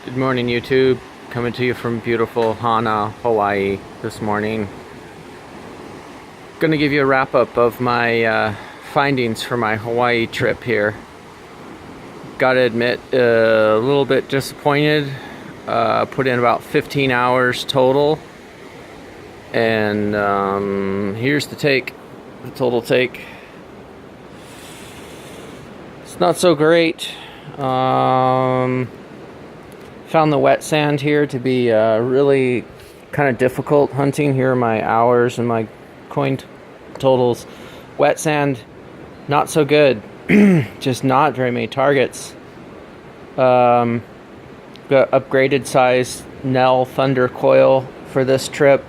Good morning, YouTube. Coming to you from beautiful Hana, Hawaii this morning. Gonna give you a wrap up of my findings for my Hawaii trip here. Gotta admit, a little bit disappointed. Put in about 15 hours total, and here's the total take. It's not so great. Found the wet sand here to be really kind of difficult hunting. Here are my hours and my coin totals. Wet sand, not so good. Just not very many targets. Got upgraded size Nell Thunder coil for this trip.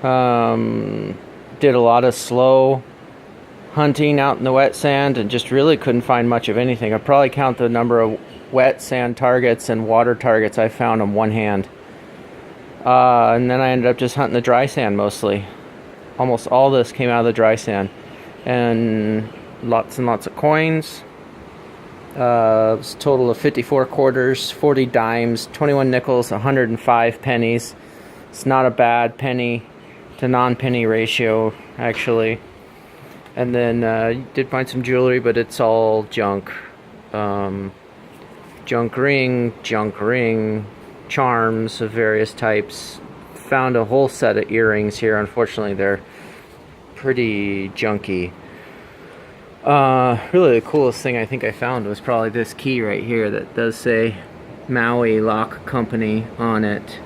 Did a lot of slow hunting out in the wet sand and just really couldn't find much of anything. I probably count the number of wet sand targets and water targets I found on one hand. And then I ended up just hunting the dry sand mostly. Almost all this came out of the dry sand. And lots and lots of coins. It was a total of 54 quarters, 40 dimes, 21 nickels, 105 pennies. It's not a bad penny to non-penny ratio, actually. And then did find some jewelry, but it's all junk. Junk ring, charms of various types. Found a whole set of earrings here. Unfortunately, they're pretty junky. Really the coolest thing I think I found was probably this key right here that does say Maui Lock Company on it.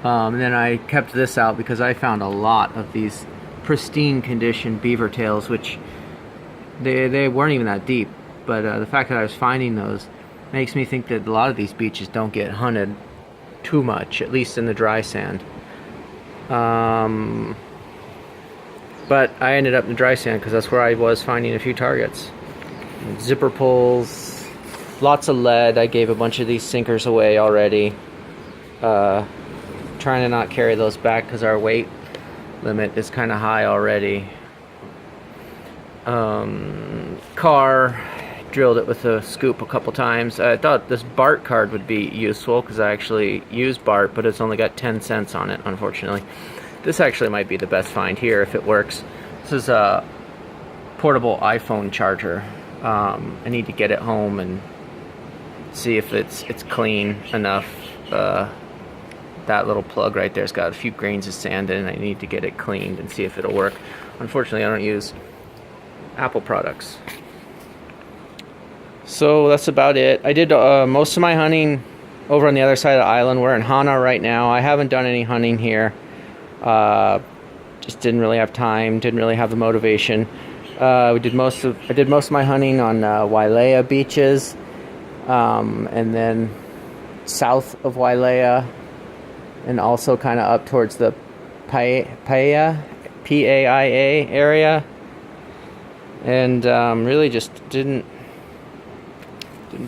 And then I kept this out because I found a lot of these pristine condition beaver tails, which they weren't even that deep. But the fact that I was finding those makes me think that a lot of these beaches don't get hunted too much, at least in the dry sand. But I ended up in the dry sand because that's where I was finding a few targets. Zipper pulls, lots of lead. I gave a bunch of these sinkers away already. Trying to not carry those back because our weight limit is kind of high already. Car, drilled it with a scoop a couple times. I thought this BART card would be useful because I actually use BART, but it's only got 10 cents on it, unfortunately. This actually might be the best find here if it works. This is a portable iPhone charger. I need to get it home and see if it's clean enough. That little plug right there's got a few grains of sand in it. I need to get it cleaned and see if it'll work. Unfortunately, I don't use Apple products. So that's about it. I did most of my hunting over on the other side of the island. We're in Hana right now. I haven't done any hunting here. Just didn't really have time. Didn't really have the motivation. I did most of my hunting on Wailea beaches, and then south of Wailea, and also kind of up towards the Paia area, and really just didn't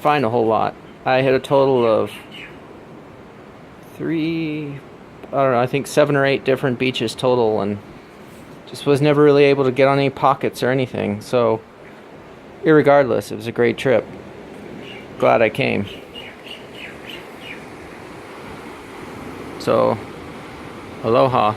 find a whole lot. I hit a total of I think 7 or 8 different beaches total, and just was never really able to get on any pockets or anything. So irregardless, it was a great trip. Glad I came. So aloha.